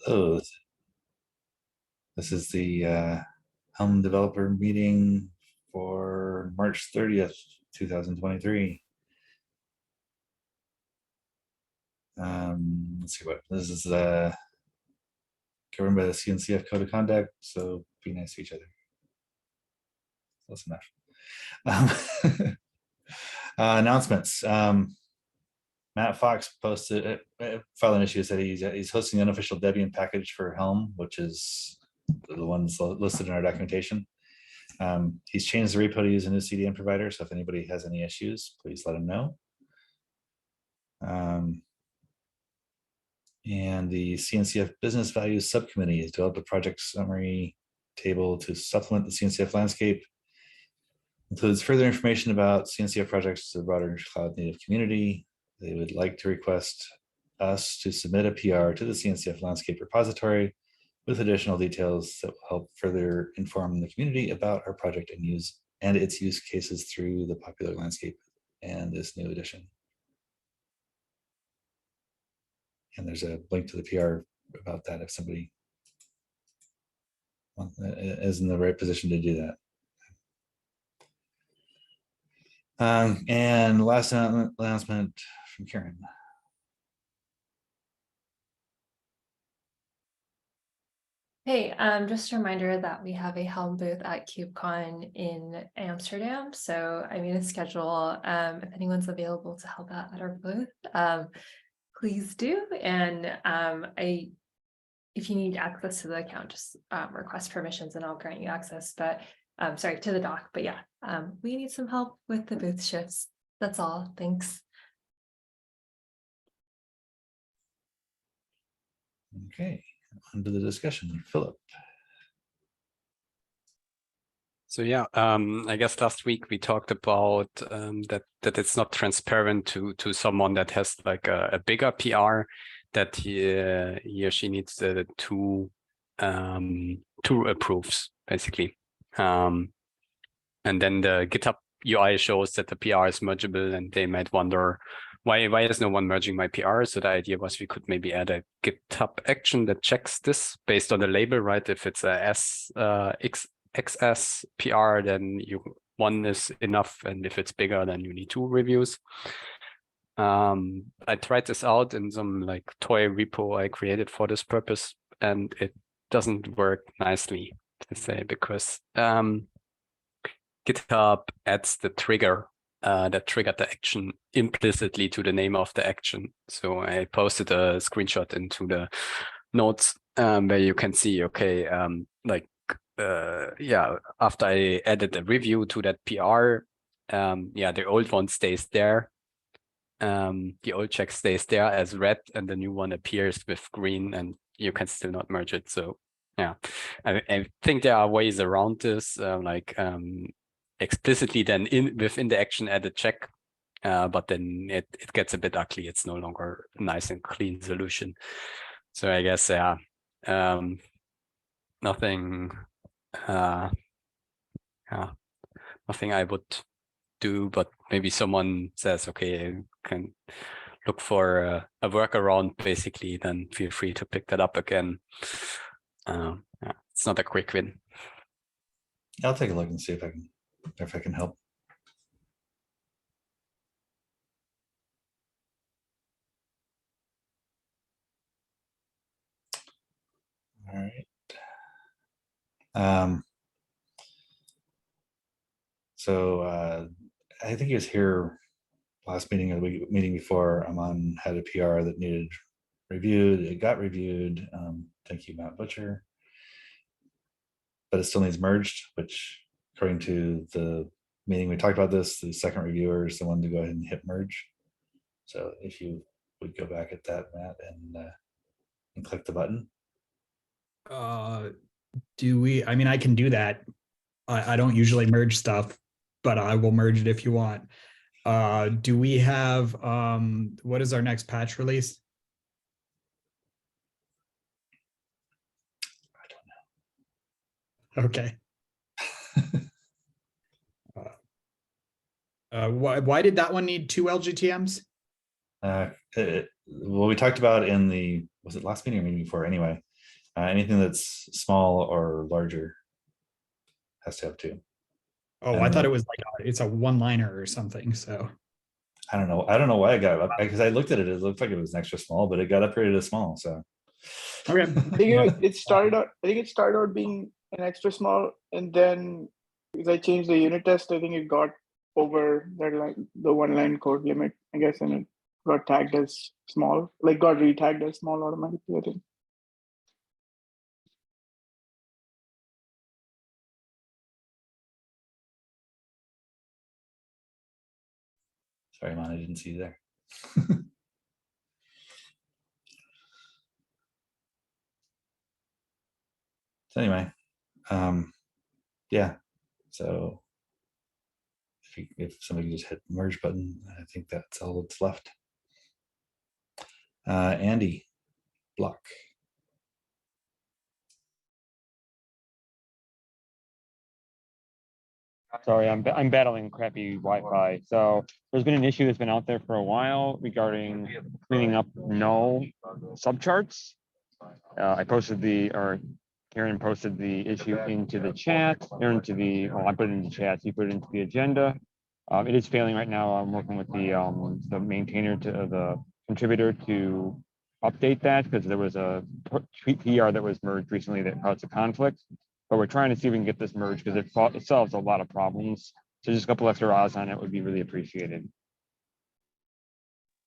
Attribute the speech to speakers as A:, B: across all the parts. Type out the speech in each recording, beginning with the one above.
A: Oh, this is the Helm developer meeting for March 30th, 2023. Let's see what this is governed by the CNCF Code of Conduct, so be nice to each other. Close enough. Announcements. Matt Fox posted, filed an issue, said he's hosting an unofficial Debian package for Helm, which is the ones listed in our documentation. He's changed the repo to use a new CDN provider, so if anybody has any issues, please let him know. And the CNCF Business Values Subcommittee has developed a project summary table to supplement the CNCF landscape. Includes further information about CNCF projects to the broader cloud native community. They would like to request us to submit a PR to the CNCF landscape repository with additional details that will help further inform the community about our project and its use cases through the popular landscape and this new edition. And there's a link to the PR about that if somebody is in the right position to do that. And last announcement from Karen.
B: Hey, just a reminder that we have a Helm booth at KubeCon in Amsterdam. So I made a schedule. If anyone's available to help out at our booth, please do. And if you need access to the account, just request permissions and I'll grant you access. But sorry, to the doc. But yeah, we need some help with the booth shifts. That's all. Thanks.
A: Okay, on to the discussion. Philip.
C: So yeah, I guess last week we talked about that it's not transparent to someone that has like a bigger PR, that he or she needs two approves basically, and then the GitHub UI shows that the PR is mergeable, and they might wonder why is no one merging my PR? So the idea was we could maybe add a GitHub action that checks this based on the label, right? If it's a XS PR, then one is enough, and if it's bigger, then you need 2 reviews. I tried this out in some like toy repo I created for this purpose, and it doesn't work nicely, to say, because GitHub adds the trigger that triggered the action implicitly to the name of the action. So I posted a screenshot into the notes where you can see, okay, yeah, after I added a review to that PR, yeah, the old one stays there. The old check stays there as red, and the new one appears with green, and you can still not merge it. So yeah, I think there are ways around this, explicitly then within the action add a check, but then it gets a bit ugly. It's no longer a nice and clean solution. So I guess yeah, nothing I would do, but maybe someone says, okay, I can look for a workaround, basically, then feel free to pick that up again. Yeah, it's not a quick win.
A: I'll take a look and see if I can help. All right. So I think he was here last meeting or the meeting before. Aman had a PR that needed reviewed. It got reviewed. Thank you, Matt Butcher. But it still needs merged, which according to the meeting we talked about this, the second reviewer is the one to go ahead and hit merge. So if you would go back at that, Matt, and click the button.
D: Do we? I mean, I can do that. I don't usually merge stuff, but I will merge it if you want. Do we have, what is our next patch release?
A: I don't know.
D: Okay. Why did that one need 2 LGTMs?
A: Well, we talked about in the, was it last meeting or meeting before? Anyway, Anything that's small or larger has to have two.
D: Oh, I thought it was like it's a one-liner or something. So
A: I don't know. I don't know why I got it up because I looked at it. It looked like it was extra small, but it got upgraded to small. So
D: okay.
E: I think it started out. I think it started out being an extra small, and then because I changed the unit test, I think it got over that line, the one-line code limit, I guess, and it got tagged as small, like got retagged as small automatically. I think.
A: sorry, man, I didn't see you there. So anyway, yeah. So if somebody could just hit the merge button, I think that's all that's left. Andy, block.
F: Sorry, I'm battling crappy Wi-Fi. So there's been an issue that's been out there for a while regarding cleaning up null subcharts. I posted Karen posted the issue into the chat, or into the, well, I put it into the chat, you put it into the agenda. It is failing right now. I'm working with the maintainer the contributor to update that because there was a PR that was merged recently that caused a conflict. But we're trying to see if we can get this merged because it solves a lot of problems. So just a couple extra hours on it would be really appreciated.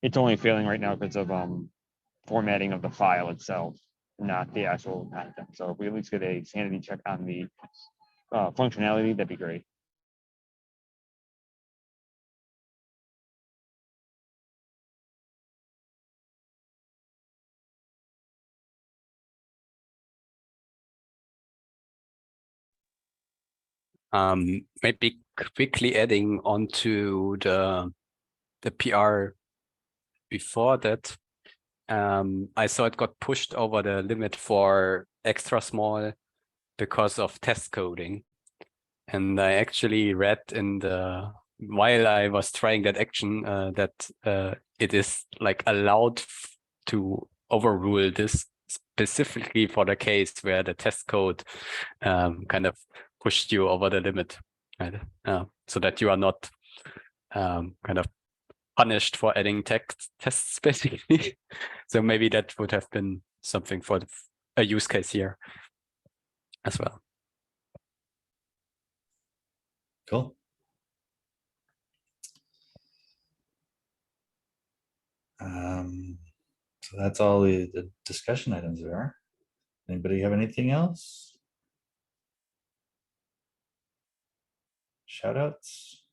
F: It's only failing right now because of formatting of the file itself, not the actual content. So if we at least get a sanity check on the functionality, that'd be great.
C: Maybe quickly adding on to the PR before that. I saw it got pushed over the limit for extra small because of test coding. And I actually read while I was trying that action that it is like allowed to overrule this specifically for the case where the test code kind of pushed you over the limit, right? So that you are not kind of punished for adding tests basically. So maybe that would have been something for a use case here as well.
A: Cool. So that's all the discussion items there are. Anybody have anything else? Shout outs?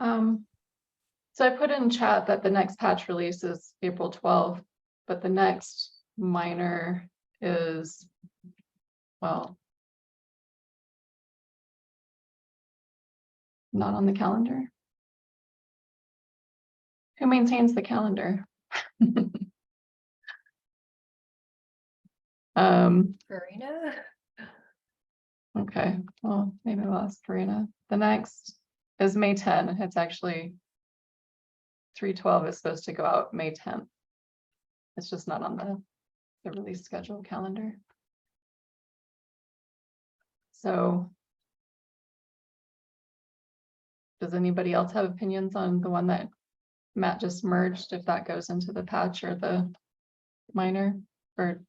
B: So I put in chat that the next patch release is April 12th, but the next minor is, well, not on the calendar. Who maintains the calendar?
G: Karina?
B: Okay, well, maybe I'll ask Karina. The next is May 10. It's actually 3/12 is supposed to go out May 10th. It's just not on the release schedule calendar. So does anybody else have opinions on the one that Matt just merged, if that goes into the patch or the minor? Or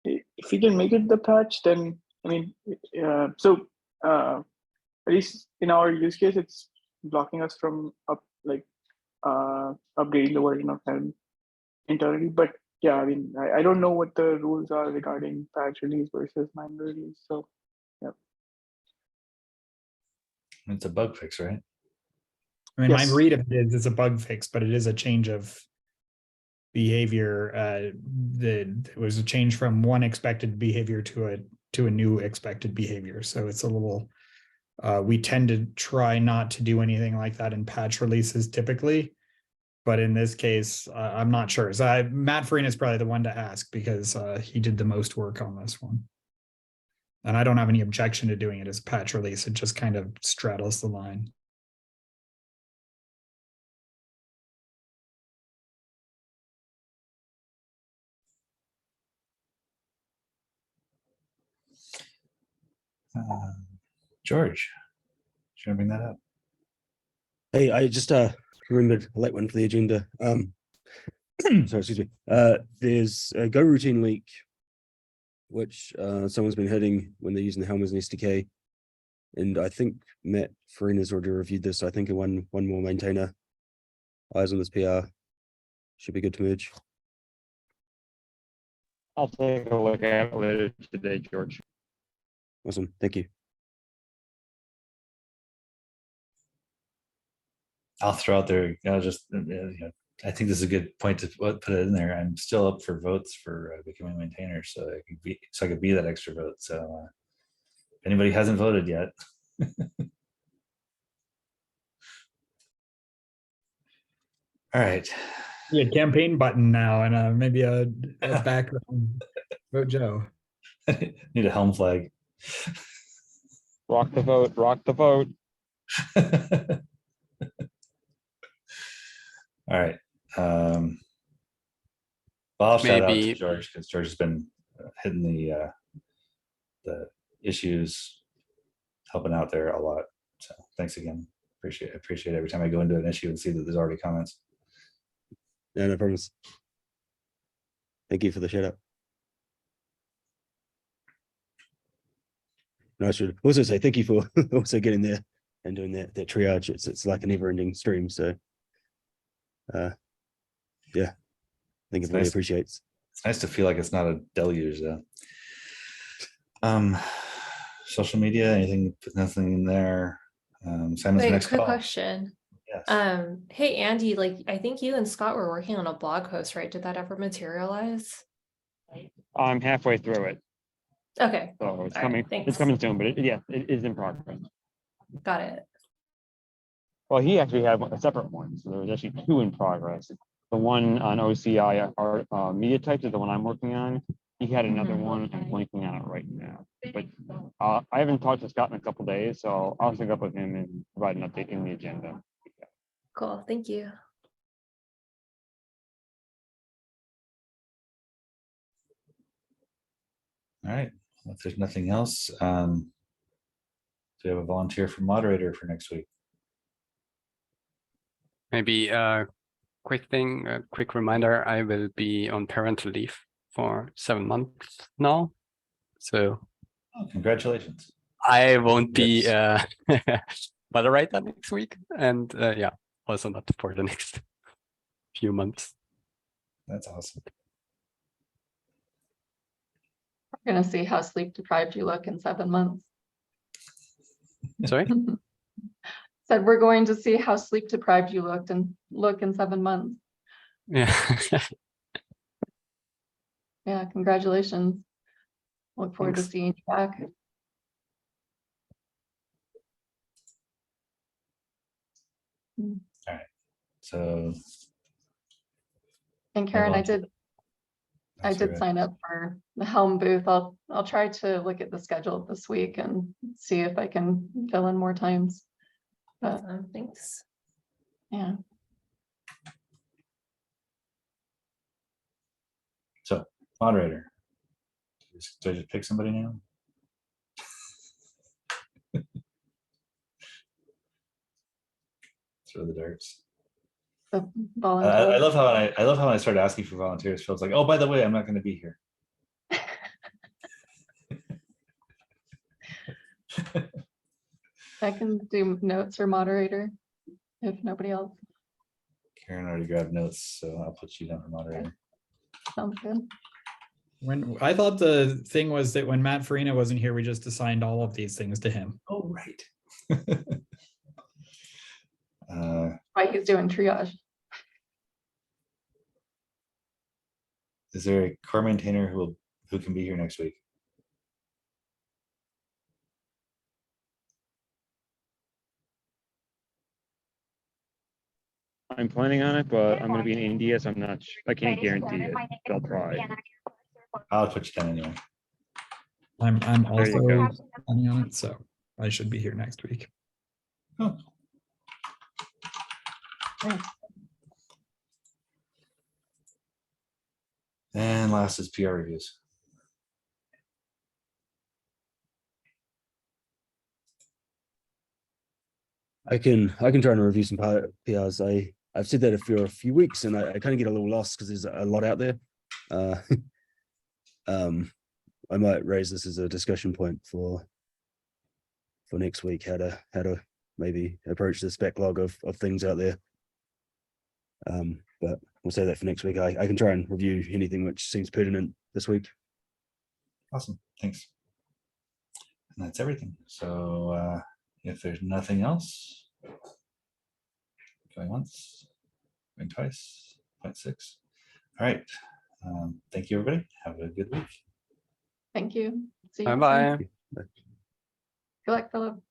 E: If we can make it the patch, then I mean, at least in our use case, it's blocking us from upgrading the version of Helm internally. But yeah, I mean, I don't know what the rules are regarding patch release versus minor release. So yeah,
A: It's a bug fix, right?
D: I mean,
E: Yes.
D: my read of it is it's a bug fix, but it is a change of behavior. It was a change from one expected behavior to a new expected behavior. So it's a little. We tend to try not to do anything like that in patch releases typically, but in this case, I'm not sure. So Matt Farina is probably the one to ask because he did the most work on this one. And I don't have any objection to doing it as a patch release. It just kind of straddles the line.
A: George, should I bring that up?
H: Hey, I just remembered a late one for the agenda. Sorry, excuse me. There's a Go routine leak, which someone's been hitting when they're using the Helm as an SDK. And I think Matt Farina's already reviewed this. So I think one more maintainer eyes on this PR should be good to merge.
F: I'll take a look at it later today, George.
H: Awesome, thank you.
A: I'll throw out there, I think this is a good point to put it in there. I'm still up for votes for becoming a maintainer, so I could be that extra vote. So if anybody hasn't voted yet. All right.
D: Yeah, campaign button now and maybe a background. Vote Joe.
A: Need a Helm flag.
F: Rock the vote, rock the vote.
A: All right. Well, I'll shout out to
C: Maybe-
A: George because George has been hitting the issues, helping out there a lot. So thanks again. Appreciate every time I go into an issue and see that there's already comments.
H: Yeah, no problems. Thank you for the shout out. No, I should also say thank you for also getting there and doing that triage. It's like a never ending stream. So yeah, I think
A: It's
H: everybody
A: nice.
H: appreciates.
A: It's nice to feel like it's not a deluge though. Social media, nothing in there. Simon's
B: Wait,
A: next
B: quick
A: call.
B: question.
A: Yes.
B: Hey Andy, like I think you and Scott were working on a blog post, right? Did that ever materialize?
F: I'm halfway through it,
B: Okay,
F: so it's
B: All right,
F: coming.
B: thanks.
F: It's coming soon, but it is in progress.
B: got it.
F: Well, he actually had a separate one, so there was actually two in progress. The one on OCI art media types is the one I'm working on. He had another one. I'm blanking on it right now, but I haven't talked to Scott in a couple days, so I'll sync up with him and provide an update in the agenda.
B: Cool, thank you.
A: All right. Well, if there's nothing else, do we have a volunteer for moderator for next week?
C: Maybe a quick thing, a quick reminder, I will be on parental leave for 7 months now. So
A: Oh, congratulations.
C: I won't be
A: Yes.
C: moderator next week. And yeah, also not for the next few months.
A: That's awesome.
G: We're gonna see how sleep deprived you look in 7 months.
C: Sorry?
G: Said we're going to see how sleep deprived you look in 7 months.
C: Yeah.
G: Yeah, congratulations. Look forward to
A: Thanks.
G: seeing you back.
A: So
G: And Karen, I
A: volunteer. That's
G: did
A: right.
G: sign up for the Helm booth. I'll try to look at the schedule this week and see if I can fill in more times. But
B: Thanks.
G: yeah,
A: So moderator. Do I just pick somebody now? Throw the darts.
G: the
A: I
G: volunteer.
A: love how when I started asking for volunteers, Phil's like, oh, by the way, I'm not going to be here.
G: I can do notes or moderator if nobody else.
A: Karen already grabbed notes, so I'll put you down for moderator.
G: Sounds good.
D: When I thought the thing was that when Matt Farina wasn't here, we just assigned all of these things to him.
A: Oh, right.
G: Why he's doing triage.
A: Is there a core maintainer who can be here next week?
F: I'm planning on it, but I'm going to be in India, so I'm not. I can't guarantee it. I'll try.
A: I'll put you down anyway.
D: I'm
F: There you
D: also
F: go.
D: planning on it, so I should be here next week.
A: Oh.
G: Nice.
A: And last is PR reviews.
H: I can try and review some PRs. I've said that for a few weeks, and I kind of get a little lost because there's a lot out there. I might raise this as a discussion point for next week, how to maybe approach this backlog of things out there. But we'll say that for next week. I can try and review anything which seems pertinent this week.
A: Awesome, thanks. And that's everything. So if there's nothing else, going once, going twice, 0.6. All right. Thank you, everybody. Have a good week.
G: Thank you. See you.
C: Bye
G: next
C: bye.
G: week. Good luck, Philip.